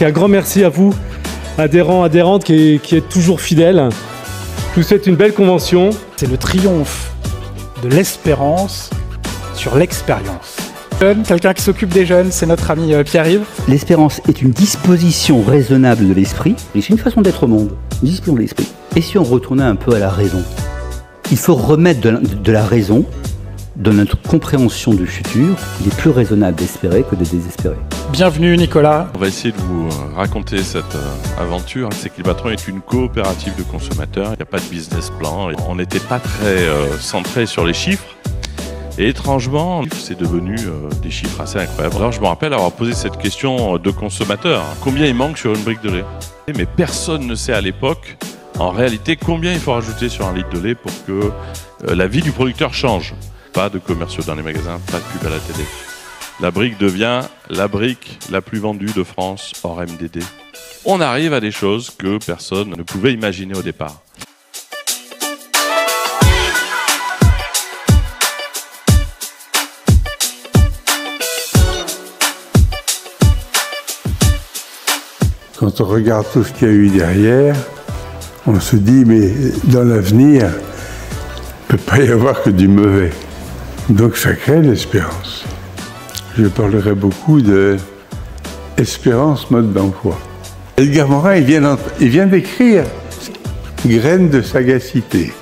Donc un grand merci à vous, adhérents, adhérentes, qui êtes toujours fidèles. Je vous souhaite une belle convention. C'est le triomphe de l'espérance sur l'expérience. Quelqu'un qui s'occupe des jeunes, c'est notre ami Pierre-Yves. L'espérance est une disposition raisonnable de l'esprit, et c'est une façon d'être au monde, une disposition de l'esprit. Et si on retournait un peu à la raison? Il faut remettre de la raison dans notre compréhension du futur. Il est plus raisonnable d'espérer que de désespérer. Bienvenue Nicolas. On va essayer de vous raconter cette aventure. C'est que le patron est une coopérative de consommateurs. Il n'y a pas de business plan. On n'était pas très centré sur les chiffres. Et étrangement, c'est devenu des chiffres assez incroyables. Alors je me rappelle avoir posé cette question de consommateur. Combien il manque sur une brique de lait? Mais personne ne sait à l'époque, en réalité, combien il faut rajouter sur un litre de lait pour que la vie du producteur change. Pas de commerciaux dans les magasins, pas de pub à la télé. La brique devient la brique la plus vendue de France hors MDD. On arrive à des choses que personne ne pouvait imaginer au départ. Quand on regarde tout ce qu'il y a eu derrière, on se dit, mais dans l'avenir, il ne peut pas y avoir que du mauvais. Donc ça crée l'espérance. Je parlerai beaucoup de espérance mode d'emploi. Edgar Morin, il vient d'écrire Graines de sagacité.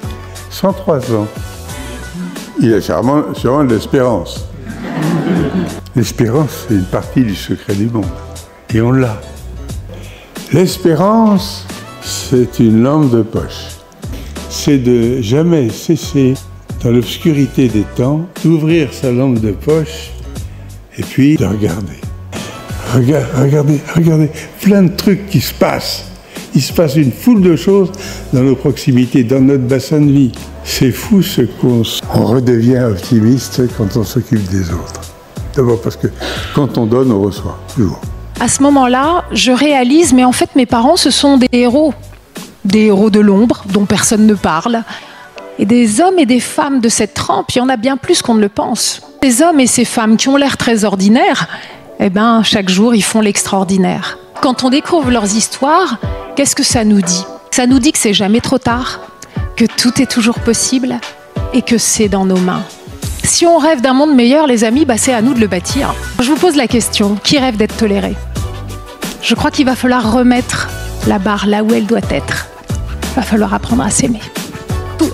103 ans. Il a sûrement de l'espérance. L'espérance, c'est une partie du secret du monde. Et on l'a. L'espérance, c'est une lampe de poche. C'est de jamais cesser, dans l'obscurité des temps, d'ouvrir sa lampe de poche et puis de regarder. Regardez, plein de trucs qui se passent. Il se passe une foule de choses dans nos proximités, dans notre bassin de vie. C'est fou ce qu'on redevient optimiste quand on s'occupe des autres. D'abord parce que quand on donne, on reçoit, toujours. À ce moment-là, je réalise, mais en fait, mes parents, ce sont des héros de l'ombre, dont personne ne parle. Et des hommes et des femmes de cette trempe, il y en a bien plus qu'on ne le pense. Ces hommes et ces femmes qui ont l'air très ordinaires, eh ben, chaque jour, ils font l'extraordinaire. Quand on découvre leurs histoires, qu'est-ce que ça nous dit? Ça nous dit que c'est jamais trop tard, que tout est toujours possible et que c'est dans nos mains. Si on rêve d'un monde meilleur, les amis, bah, c'est à nous de le bâtir. Je vous pose la question, qui rêve d'être toléré? Je crois qu'il va falloir remettre la barre là où elle doit être. Il va falloir apprendre à s'aimer.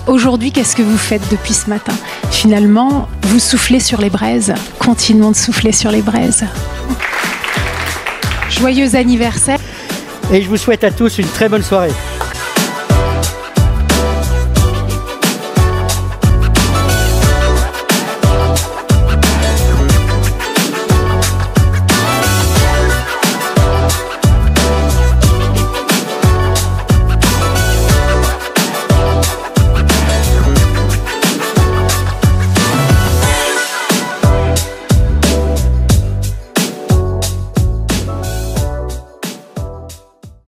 Aujourd'hui, qu'est-ce que vous faites depuis ce matin? Finalement, vous soufflez sur les braises. Continuons de souffler sur les braises. Joyeux anniversaire. Et je vous souhaite à tous une très bonne soirée.